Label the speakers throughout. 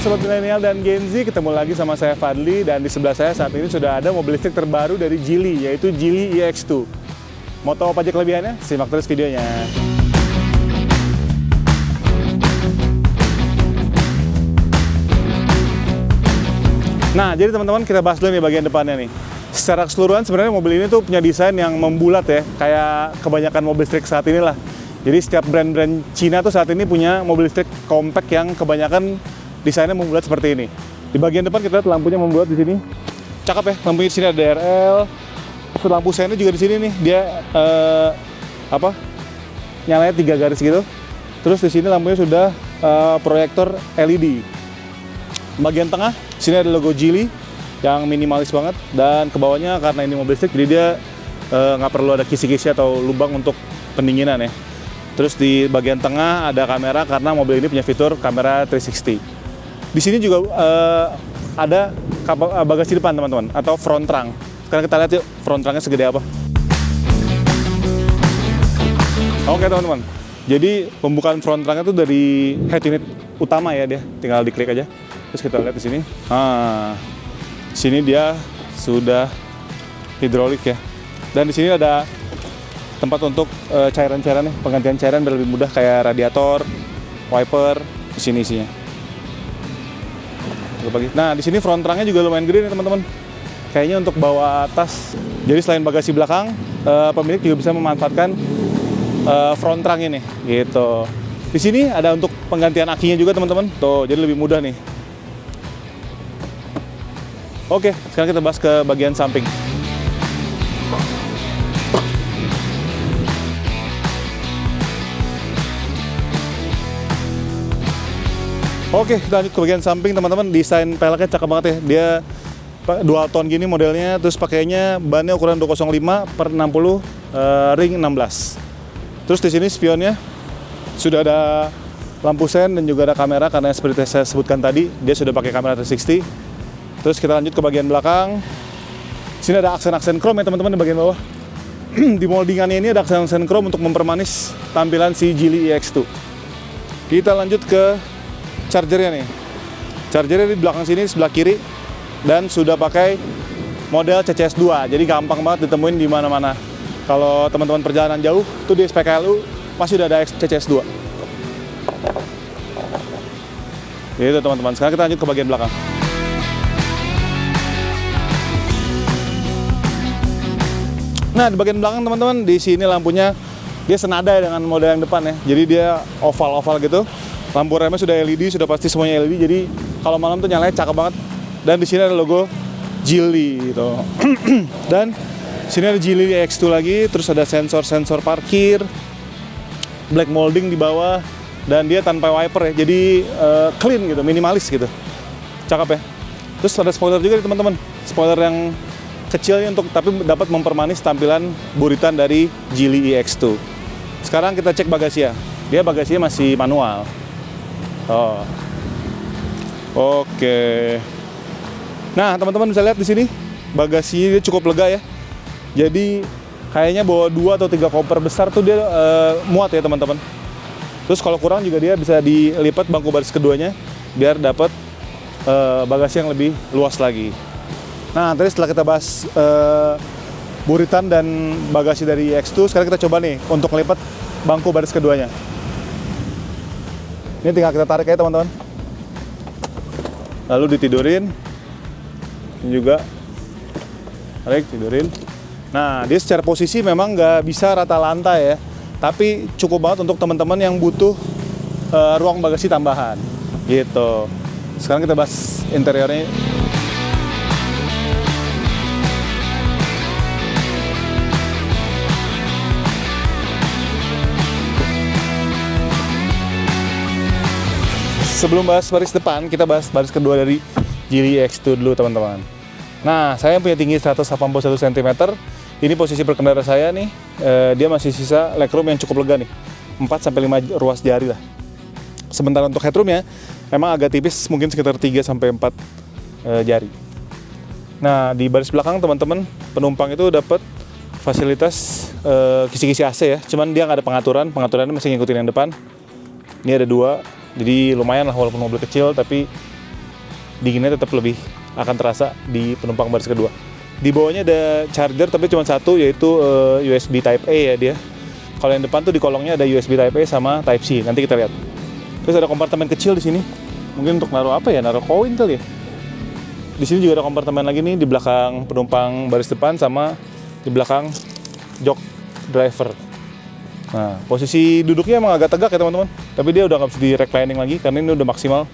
Speaker 1: Sobat Milenial dan Gen Z, ketemu lagi sama saya Fadli, dan di sebelah saya saat ini sudah ada mobil listrik terbaru dari Geely, yaitu Geely EX2. Mau tahu apa aja kelebihannya? Simak terus videonya. Nah, jadi teman-teman, kita bahas dulu nih bagian depannya nih. Secara keseluruhan sebenarnya mobil ini tuh punya desain yang membulat ya, kayak kebanyakan mobil listrik saat ini lah. Jadi setiap brand-brand Cina tuh saat ini punya mobil listrik compact yang kebanyakan desainnya membulat seperti ini. Di bagian depan kita lihat lampunya membulat di sini. Cakep ya, lampunya di sini ada DRL. Terus lampu sennya juga di sini nih, dia nyalanya 3 garis gitu. Terus di sini lampunya sudah proyektor LED. Bagian tengah, sini ada logo Geely yang minimalis banget, dan ke bawahnya karena ini mobil listrik, jadi dia nggak perlu ada kisi-kisi atau lubang untuk pendinginan ya. Terus di bagian tengah ada kamera karena mobil ini punya fitur kamera 360. Di sini juga ada bagasi depan teman-teman, atau front trunk. Sekarang kita lihat yuk front trunknya segede apa. Oke teman-teman, jadi pembukaan front trunknya tuh dari head unit utama ya, dia tinggal diklik aja. Terus kita lihat di sini. Di sini dia sudah hidrolik ya. Dan di sini ada tempat untuk cairan-cairan nih, penggantian cairan biar lebih mudah, kayak radiator, wiper, di sini isinya. Nah, di sini front trunknya juga lumayan gede nih teman-teman. Kayaknya untuk bawa tas. Jadi selain bagasi belakang, pemilik juga bisa memanfaatkan front trunk ini, gitu. Di sini ada untuk penggantian akinya juga teman-teman. Tuh, jadi lebih mudah nih. Oke, sekarang kita bahas ke bagian samping. Oke, kita lanjut ke bagian samping teman-teman. Desain peleknya cakep banget ya. Dia dual tone gini modelnya, terus pakainya bannya ukuran 205/60 ring 16. Terus di sini spionnya sudah ada lampu sen dan juga ada kamera, karena seperti saya sebutkan tadi, dia sudah pakai kamera 360. Terus kita lanjut ke bagian belakang. Sini ada aksen-aksen chrome ya teman-teman di bagian bawah. Di moldingannya ini ada aksen-aksen chrome untuk mempermanis tampilan si Geely EX2. Kita lanjut ke chargernya nih. Chargernya di belakang sini sebelah kiri, dan sudah pakai model CCS2. Jadi gampang banget ditemuin di mana-mana. Kalau teman-teman perjalanan jauh tuh di SPKLU pasti udah ada CCS2. Gitu teman-teman. Sekarang kita lanjut ke bagian belakang. Nah, di bagian belakang teman-teman, di sini lampunya dia senada dengan model yang depan ya. Jadi dia oval-oval gitu. Lampu remnya sudah LED, sudah pasti semuanya LED. Jadi kalau malam tuh nyalanya cakep banget. Dan di sini ada logo Geely gitu. Dan sini ada Geely EX2 lagi, terus ada sensor parkir, black molding di bawah, dan dia tanpa wiper ya. Jadi clean gitu, minimalis gitu. Cakep ya. Terus ada spoiler juga nih teman-teman. Spoiler yang kecil ya, untuk tapi dapat mempermanis tampilan buritan dari Geely EX2. Sekarang kita cek bagasinya. Dia bagasinya masih manual. Oke. Nah, teman-teman bisa lihat di sini bagasinya dia cukup lega ya. Jadi kayaknya bawa 2 atau 3 koper besar tuh dia muat ya teman-teman. Terus kalau kurang juga dia bisa dilipat bangku baris keduanya biar dapat bagasi yang lebih luas lagi. Nah, tadi setelah kita bahas buritan dan bagasi dari EX2, sekarang kita coba nih untuk melipat bangku baris keduanya. Ini tinggal kita tarik aja teman-teman. Lalu ditidurin. Ini juga tarik, tidurin. Nah, dia secara posisi memang nggak bisa rata lantai ya, tapi cukup banget untuk teman-teman yang butuh ruang bagasi tambahan gitu. Sekarang kita bahas interiornya. Sebelum bahas baris depan, kita bahas baris kedua dari Geely EX2 dulu teman-teman. Nah, saya punya tinggi 181 cm. Ini posisi berkendara saya nih, dia masih sisa legroom yang cukup lega nih, 4-5 ruas jari lah. Sementara untuk headroomnya, memang agak tipis, mungkin sekitar 3-4 jari. Nah, di baris belakang teman-teman, penumpang itu dapat fasilitas kisi-kisi AC ya, cuman dia nggak ada pengaturannya masih ngikutin yang depan. Ini ada 2, jadi lumayan lah walaupun mobil kecil, tapi dinginnya tetap lebih akan terasa di penumpang baris kedua. Di bawahnya ada charger tapi cuma satu, yaitu USB Type A ya dia. Kalau yang depan tuh di kolongnya ada USB Type A sama Type C. Nanti kita lihat. Terus ada kompartemen kecil di sini. Mungkin untuk naruh apa ya? Naruh koin kali ya. Di sini juga ada kompartemen lagi nih di belakang penumpang baris depan sama di belakang jok driver. Nah, posisi duduknya emang agak tegak ya teman-teman. Tapi dia udah nggak bisa di reclining lagi karena ini udah maksimal.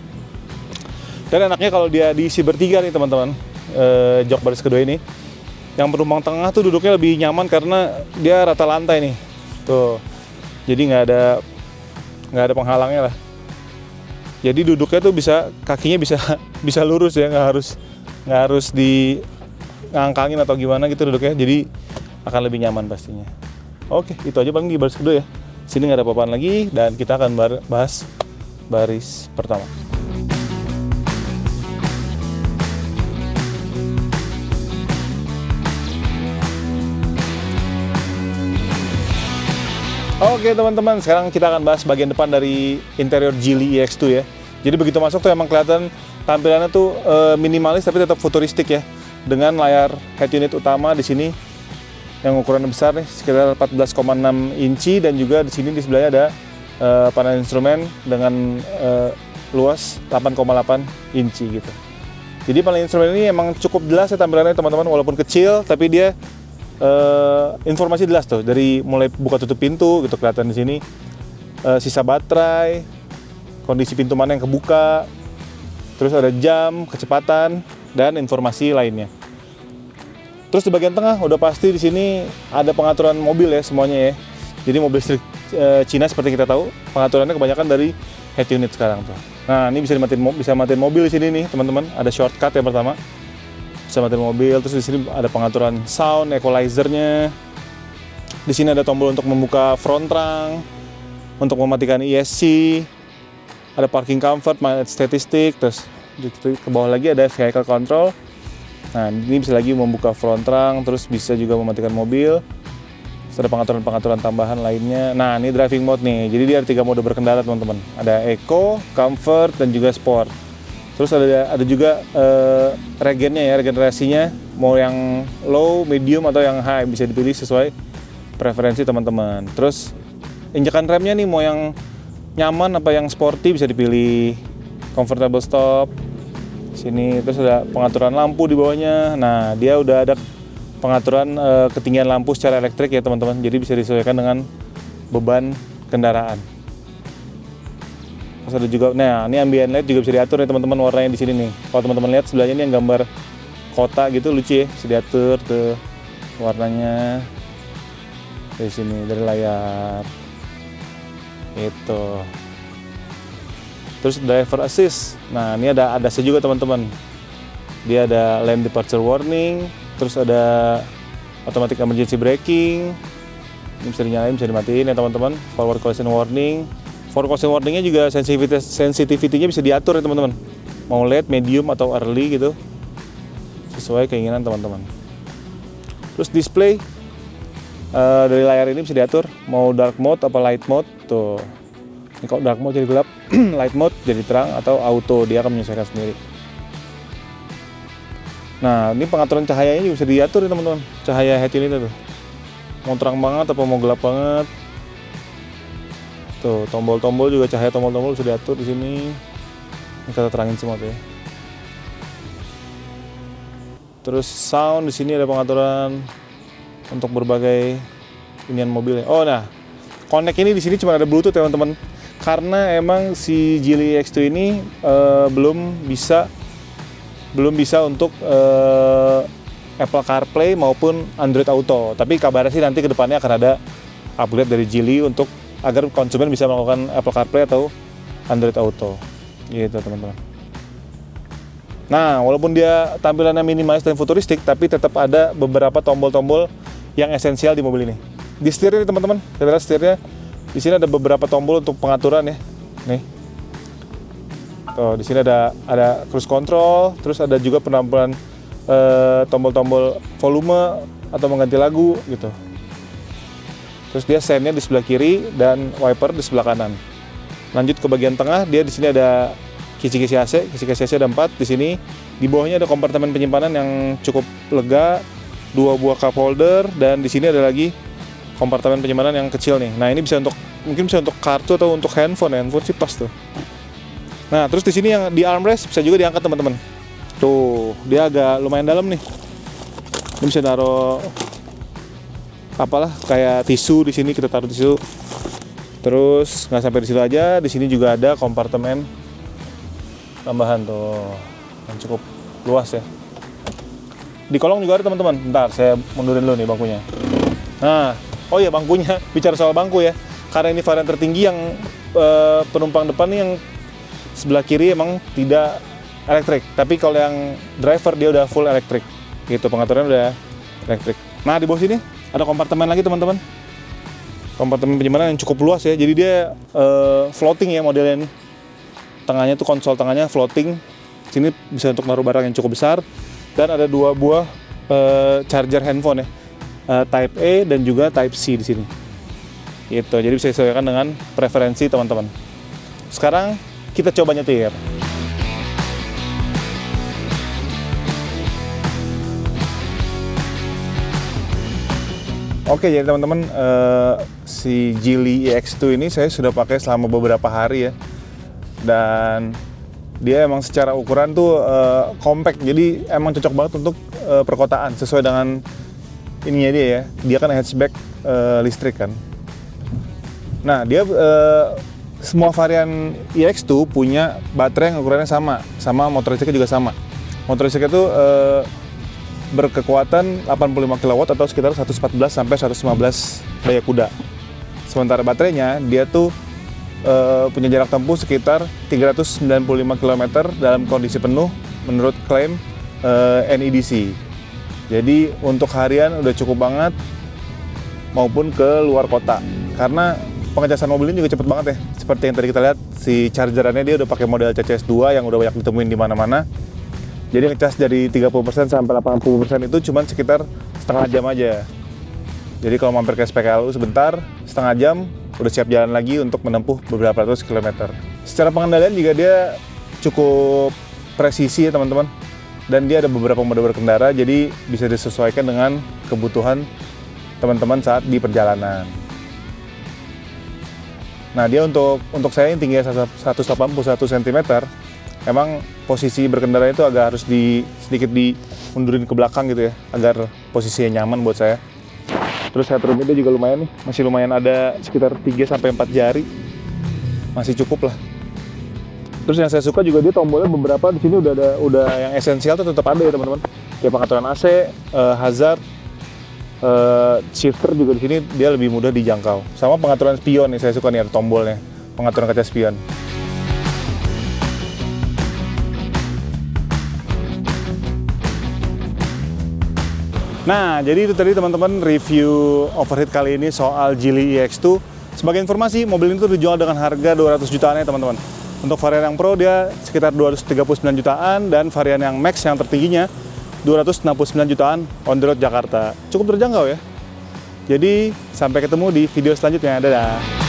Speaker 1: Dan enaknya kalau dia diisi bertiga nih teman-teman, jok baris kedua ini, yang penumpang tengah tuh duduknya lebih nyaman karena dia rata lantai nih. Tuh, jadi nggak ada penghalangnya lah. Jadi duduknya tuh kakinya bisa lurus ya, nggak harus di ngangkangin atau gimana gitu duduknya. Jadi akan lebih nyaman pastinya. Oke, itu aja paling di baris kedua ya. Sini nggak ada apa-apaan lagi dan kita akan bahas baris pertama. Oke teman-teman, sekarang kita akan bahas bagian depan dari interior Geely EX2 ya. Jadi begitu masuk tuh emang kelihatan tampilannya tuh minimalis tapi tetap futuristik ya. Dengan layar head unit utama di sini yang ukurannya besar nih, sekitar 14,6 inci, dan juga di sini di sebelahnya ada panel instrumen dengan luas 8,8 inci gitu. Jadi panel instrumen ini emang cukup jelas ya tampilannya teman-teman, walaupun kecil tapi dia informasi jelas tuh, dari mulai buka tutup pintu gitu kelihatan di sini, sisa baterai, kondisi pintu mana yang kebuka, terus ada jam, kecepatan, dan informasi lainnya. Terus di bagian tengah udah pasti di sini ada pengaturan mobil ya semuanya ya. Jadi mobil listrik Cina seperti kita tahu pengaturannya kebanyakan dari head unit sekarang tuh. Nah ini bisa matiin mobil di sini nih teman-teman. Ada shortcut yang pertama. Bisa matiin mobil, terus di sini ada pengaturan sound, equalizer-nya. Di sini ada tombol untuk membuka front trunk, untuk mematikan ESC, ada parking comfort, magnet statistik, terus ke bawah lagi ada vehicle control. Nah, ini bisa lagi membuka front trunk, terus bisa juga mematikan mobil. Terus ada pengaturan-pengaturan tambahan lainnya. Nah, ini driving mode nih. Jadi dia ada 3 mode berkendara, teman-teman. Ada Eco, Comfort, dan juga Sport. Terus ada juga regennya ya, regenerasinya, mau yang low, medium, atau yang high, bisa dipilih sesuai preferensi teman-teman. Terus injekan remnya nih, mau yang nyaman apa yang sporty bisa dipilih. Comfortable stop sini. Terus ada pengaturan lampu di bawahnya. Nah dia udah ada pengaturan ketinggian lampu secara elektrik ya teman-teman, jadi bisa disesuaikan dengan beban kendaraan. Terus ada juga, nah ini ambient light juga bisa diatur nih teman-teman, warnanya di sini nih. Kalau teman-teman lihat sebelahnya ini yang gambar kota gitu, lucu ya, bisa diatur tuh warnanya dari sini, dari layar itu. Terus driver assist, nah ini ada ADAS juga teman-teman. Dia ada lane departure warning, terus ada automatic emergency braking. Ini bisa dinyalain, bisa dimatiin ya teman-teman. Forward collision warning. Forward collision warningnya juga sensitivity-nya bisa diatur ya teman-teman. Mau late, medium, atau early gitu, sesuai keinginan teman-teman. Terus display dari layar ini bisa diatur mau dark mode apa light mode tuh. Ini kalau dark mode jadi gelap, light mode jadi terang, atau auto, dia akan menyesuaikan sendiri. Nah ini pengaturan cahayanya juga bisa diatur ya teman-teman, cahaya head unit itu mau terang banget apa mau gelap banget. Tuh tombol-tombol juga, cahaya tombol-tombol bisa diatur di sini. Ini kita terangin semua tuh ya. Terus sound di sini ada pengaturan untuk berbagai inian mobilnya. Oh nah, connect ini di sini cuma ada Bluetooth teman-teman. Karena emang si Geely EX2 ini belum bisa untuk Apple CarPlay maupun Android Auto. Tapi kabarnya sih nanti kedepannya akan ada upgrade dari Geely untuk agar konsumen bisa melakukan Apple CarPlay atau Android Auto. Gitu teman-teman. Nah, walaupun dia tampilannya minimalis dan futuristik, tapi tetap ada beberapa tombol-tombol yang esensial di mobil ini. Di setirnya teman-teman, kita lihat setirnya. Di sini ada beberapa tombol untuk pengaturan ya. Nih. Tuh, di sini ada cruise control, terus ada juga penampilan tombol-tombol volume atau mengganti lagu gitu. Terus dia sennya di sebelah kiri dan wiper di sebelah kanan. Lanjut ke bagian tengah, dia di sini ada kisi-kisi AC ada 4 di sini. Di bawahnya ada kompartemen penyimpanan yang cukup lega, 2 buah cup holder, dan di sini ada lagi kompartemen penyimpanan yang kecil nih. Nah, ini mungkin bisa untuk kartu atau untuk handphone sih pas tuh. Nah, terus di sini yang di armrest bisa juga diangkat teman-teman. Tuh, dia agak lumayan dalam nih. Ini bisa naruh apalah kayak tisu di sini, kita taruh tisu. Terus nggak sampai di situ aja, di sini juga ada kompartemen tambahan tuh yang cukup luas ya. Di kolong juga ada teman-teman. Bentar, saya mundurin dulu nih bangkunya. Nah, oh iya bangkunya, bicara soal bangku ya. Karena ini varian tertinggi yang penumpang depan nih yang sebelah kiri emang tidak elektrik. Tapi kalau yang driver dia udah full elektrik. Gitu, pengaturannya udah elektrik. Nah, di bawah sini ada kompartemen lagi teman-teman. Kompartemen penyimpanan yang cukup luas ya. Jadi dia floating ya modelnya nih. Tengahnya tuh konsol tengahnya floating. Sini bisa untuk naruh barang yang cukup besar. Dan ada 2 buah charger handphone ya. Type A dan juga Type C di sini. Gitu. Jadi bisa disesuaikan dengan preferensi teman-teman. Sekarang kita coba nyetir. Oke, jadi teman-teman, si Geely EX2 ini saya sudah pakai selama beberapa hari ya. Dan dia emang secara ukuran tuh compact, jadi emang cocok banget untuk perkotaan sesuai dengan ininya dia ya. Dia kan hatchback listrik kan. Nah, dia semua varian EX2 punya baterai yang ukurannya sama motor listriknya juga sama. Motor listriknya tuh berkekuatan 85 kW atau sekitar 114 sampai 115 daya kuda. Sementara baterainya dia tuh punya jarak tempuh sekitar 395 km dalam kondisi penuh menurut klaim NEDC. Jadi untuk harian udah cukup banget maupun ke luar kota. Karena pengecasan mobil ini juga cepet banget ya. Seperti yang tadi kita lihat, si chargerannya dia udah pakai model CCS2 yang udah banyak ditemuin di mana-mana. Jadi ngecas dari 30% sampai 80% itu cuma sekitar setengah jam aja. Jadi kalau mampir ke SPKLU sebentar, setengah jam, udah siap jalan lagi untuk menempuh beberapa ratus kilometer. Secara pengendalian juga dia cukup presisi ya teman-teman. Dan dia ada beberapa mode berkendara, jadi bisa disesuaikan dengan kebutuhan teman-teman saat di perjalanan. Nah, dia untuk saya yang tingginya 181 cm, emang posisi berkendara itu agak harus sedikit dimundurin ke belakang gitu ya, agar posisinya nyaman buat saya. Terus headroomnya dia juga lumayan nih, masih lumayan ada sekitar 3-4 jari, masih cukup lah. Terus yang saya suka juga dia tombolnya beberapa di sini udah yang esensial tuh tetap ada ya teman-teman. Kayak pengaturan AC, hazard, shifter juga di sini dia lebih mudah dijangkau. Sama pengaturan spion nih, saya suka nih ada tombolnya, pengaturan kaca spion. Nah, jadi itu tadi teman-teman review overheat kali ini soal Geely EX2. Sebagai informasi, mobil ini tuh dijual dengan harga 200 jutaan ya teman-teman. Untuk varian yang Pro dia sekitar 239 jutaan dan varian yang Max yang tertingginya 269 jutaan on the road Jakarta. Cukup terjangkau ya. Jadi sampai ketemu di video selanjutnya. Dadah.